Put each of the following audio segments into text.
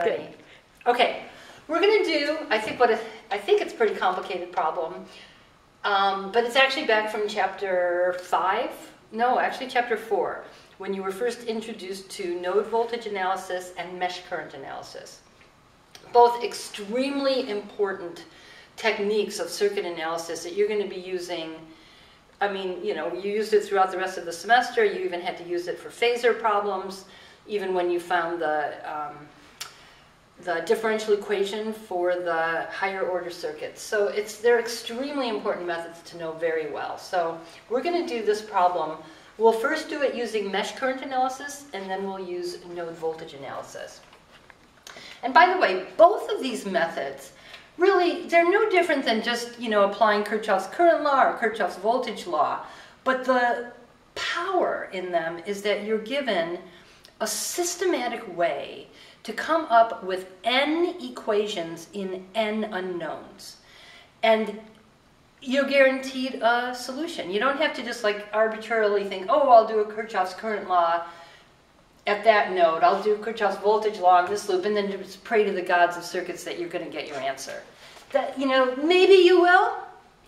Good. Okay, we're going to do, I think it's a pretty complicated problem, but it's actually back from chapter 5, no, actually chapter 4, when you were first introduced to node voltage analysis and mesh current analysis. Both extremely important techniques of circuit analysis that you're going to be using. I mean, you know, you used it throughout the rest of the semester. You even had to use it for phasor problems, even when you found the differential equation for the higher order circuits. So they're extremely important methods to know very well. So we're going to do this problem. We'll first do it using mesh current analysis, and then we'll use node voltage analysis. And by the way, both of these methods, really, they're no different than just, you know, applying Kirchhoff's current law or Kirchhoff's voltage law. But the power in them is that you're given a systematic way to come up with n equations in n unknowns. And you're guaranteed a solution. You don't have to just like arbitrarily think, oh, I'll do a Kirchhoff's current law at that node. I'll do Kirchhoff's voltage law on this loop, and then just pray to the gods of circuits that you're going to get your answer. That, you know, maybe you will,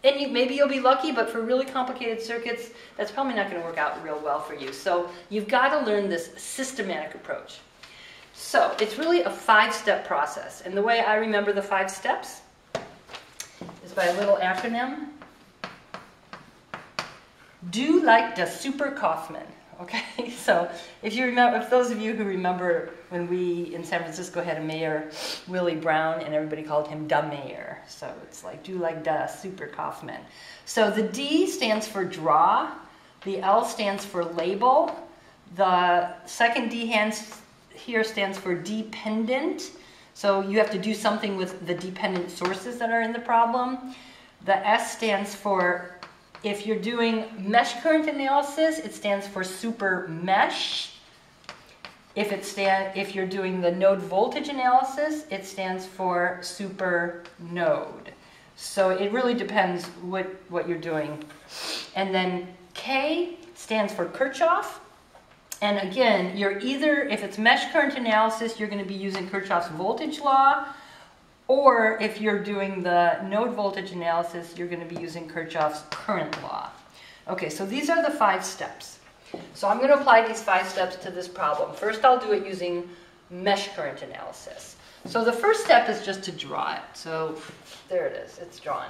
and maybe you'll be lucky, but for really complicated circuits, that's probably not going to work out real well for you. So you've got to learn this systematic approach. So it's really a 5-step process. And the way I remember the 5 steps is by a little acronym. Do like the Super Kaufman. Okay, so if those of you who remember when we in San Francisco had a mayor, Willie Brown, and everybody called him da mayor. So it's like, do like da Super Kaufman. So the D stands for draw, the L stands for label, the second D here stands for dependent. So you have to do something with the dependent sources that are in the problem. The S stands for, if you're doing mesh current analysis, it stands for super mesh. If you're doing the node voltage analysis, it stands for super node. So it really depends what you're doing. And then K stands for Kirchhoff. And again, you're either, if it's mesh current analysis, you're going to be using Kirchhoff's voltage law, or if you're doing the node voltage analysis, you're going to be using Kirchhoff's current law. Okay, so these are the 5 steps. So I'm going to apply these 5 steps to this problem. First, I'll do it using mesh current analysis. So the first step is just to draw it. So there it is, it's drawn.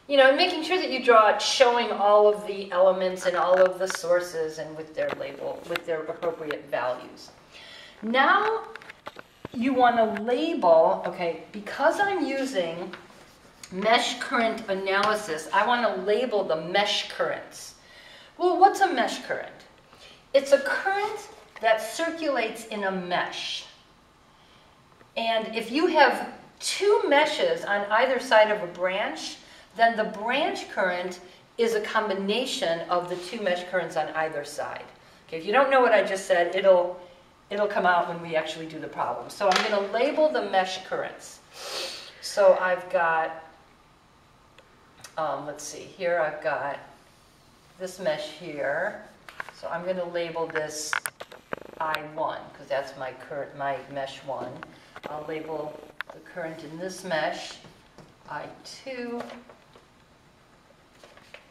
You know, making sure that you draw it showing all of the elements and all of the sources and with their label, with their appropriate values. Now, you want to label, okay, because I'm using mesh current analysis, I want to label the mesh currents. Well, what's a mesh current? It's a current that circulates in a mesh. And if you have 2 meshes on either side of a branch, then the branch current is a combination of the 2 mesh currents on either side. Okay, if you don't know what I just said, it'll come out when we actually do the problem. So I'm going to label the mesh currents. So I've got, let's see, here I've got this mesh here. So I'm going to label this I1, because that's my mesh 1. I'll label the current in this mesh I2.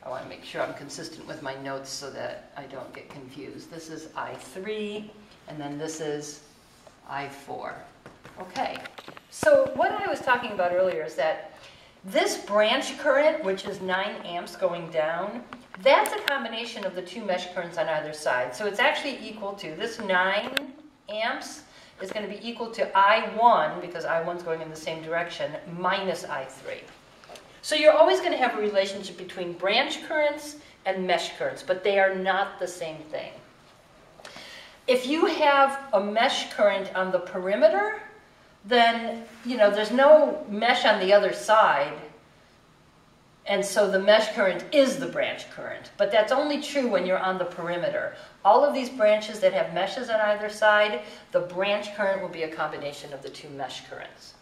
I want to make sure I'm consistent with my notes so that I don't get confused. This is I3, and then this is I4. Okay, so what I was talking about earlier is that this branch current, which is 9 amps going down, that's a combination of the 2 mesh currents on either side. So it's actually equal to, this 9 amps is going to be equal to I1, because I1 is going in the same direction, minus I3. So you're always going to have a relationship between branch currents and mesh currents, but they are not the same thing. If you have a mesh current on the perimeter, then, you know, there's no mesh on the other side, and so the mesh current is the branch current. But that's only true when you're on the perimeter. All of these branches that have meshes on either side, the branch current will be a combination of the 2 mesh currents.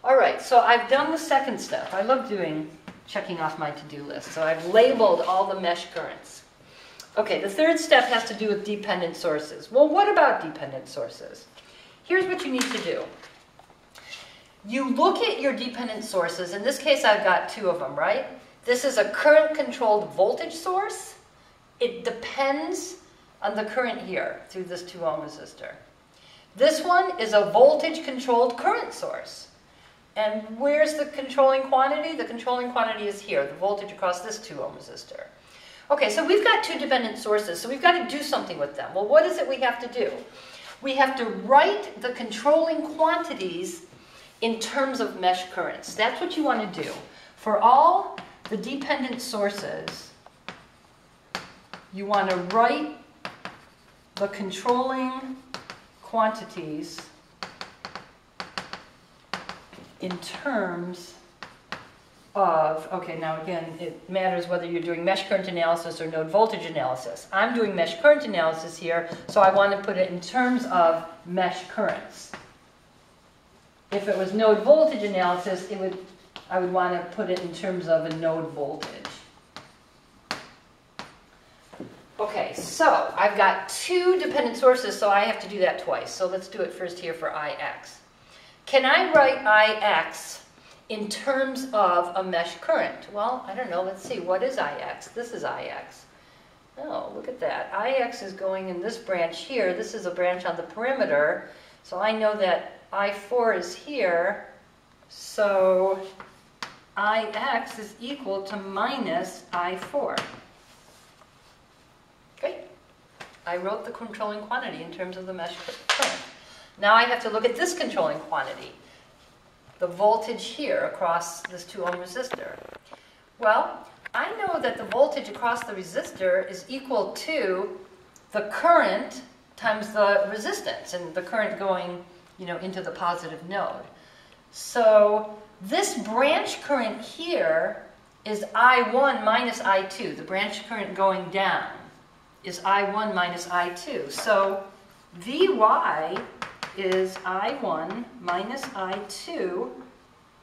All right, so I've done the second step. I love checking off my to-do list. So I've labeled all the mesh currents. Okay, the third step has to do with dependent sources. Well, what about dependent sources? here's what you need to do. You look at your dependent sources. In this case, I've got two of them, right? This is a current-controlled voltage source. It depends on the current here through this 2 ohm resistor. This one is a voltage-controlled current source. And where's the controlling quantity? The controlling quantity is here, the voltage across this 2 ohm resistor. Okay, so we've got two dependent sources, so we've got to do something with them. Well, what is it we have to do? We have to write the controlling quantities in terms of mesh currents. That's what you want to do. For all the dependent sources, you want to write the controlling quantities in terms of, okay, now again, it matters whether you're doing mesh current analysis or node voltage analysis. I'm doing mesh current analysis here, so I want to put it in terms of mesh currents. If it was node voltage analysis, I would want to put it in terms of a node voltage. Okay, so I've got two dependent sources, so I have to do that twice. So let's do it first here for Ix. Can I write Ix in terms of a mesh current? Well, I don't know. Let's see. What is Ix? This is Ix. Oh, look at that. Ix is going in this branch here. This is a branch on the perimeter. So I know that I4 is here. So Ix is equal to minus I4. Okay. I wrote the controlling quantity in terms of the mesh current. Now I have to look at this controlling quantity, the voltage here across this 2 ohm resistor. Well, I know that the voltage across the resistor is equal to the current times the resistance, and the current going, into the positive node. So this branch current here is I1 minus I2. The branch current going down is I1 minus I2. So Vy is I1 minus I2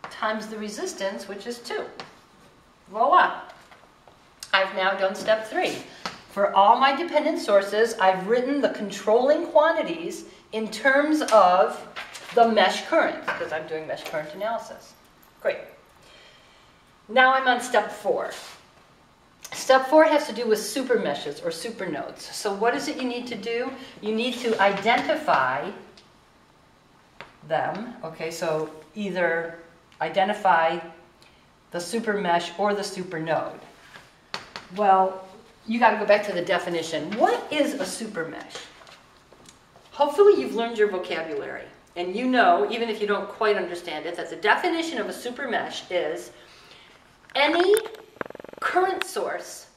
times the resistance, which is 2. Voila. I've now done step 3. For all my dependent sources, I've written the controlling quantities in terms of the mesh current, because I'm doing mesh current analysis. Great. Now I'm on step 4. Step 4 has to do with super meshes or super nodes. So what is it you need to do? You need to identify them. Okay, so either identify the super mesh or the super node. Well, you got to go back to the definition. What is a super mesh? Hopefully you've learned your vocabulary, and you know, even if you don't quite understand it, that the definition of a super mesh is any current source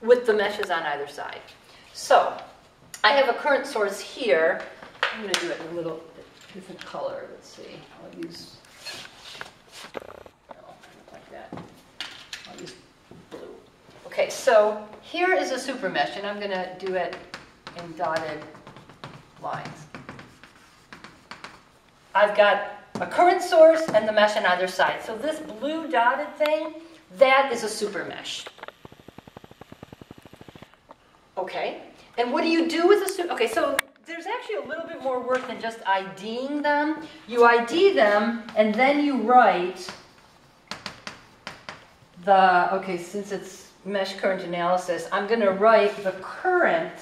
with the meshes on either side. So I have a current source here. I'm going to do it in a little different color. Let's see. I'll use, like that. I'll use blue. Okay, so here is a super mesh, and I'm going to do it in dotted lines. I've got a current source and the mesh on either side. So this blue dotted thing, that is a super mesh. Okay, and what do you do with a super? Okay, so there's actually a little bit more work than just IDing them. You ID them, and then you write the, okay, since it's mesh current analysis, I'm going to write the current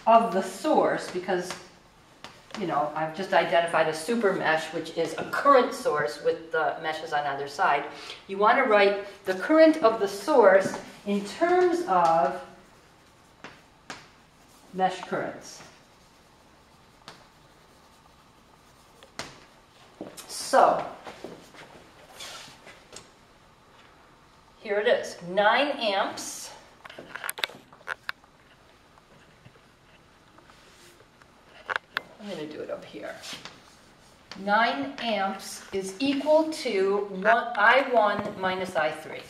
of the source, because I've just identified a super mesh, which is a current source with the meshes on either side. You want to write the current of the source in terms of mesh currents. So, here it is, 9 amps. I'm going to do it up here. 9 amps is equal to I1 minus I3.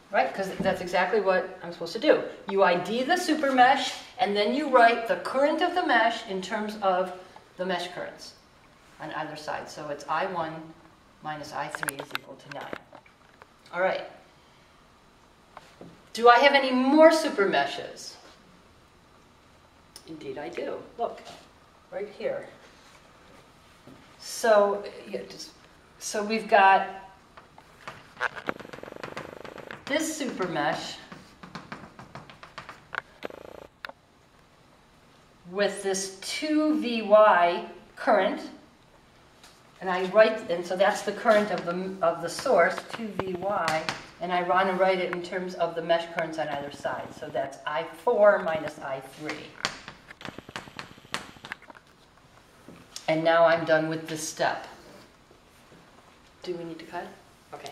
Right? Because that's exactly what I'm supposed to do. You ID the super mesh, and then you write the current of the mesh in terms of the mesh currents on either side. So it's I1 minus I3 is equal to 9. All right. Do I have any more super meshes? Indeed I do. Look, right here. So, so we've got this super mesh with this 2VY current, and so that's the current of the source, 2VY, and I want to write it in terms of the mesh currents on either side. So that's I4 minus I3. And now I'm done with this step. Do we need to cut? Okay.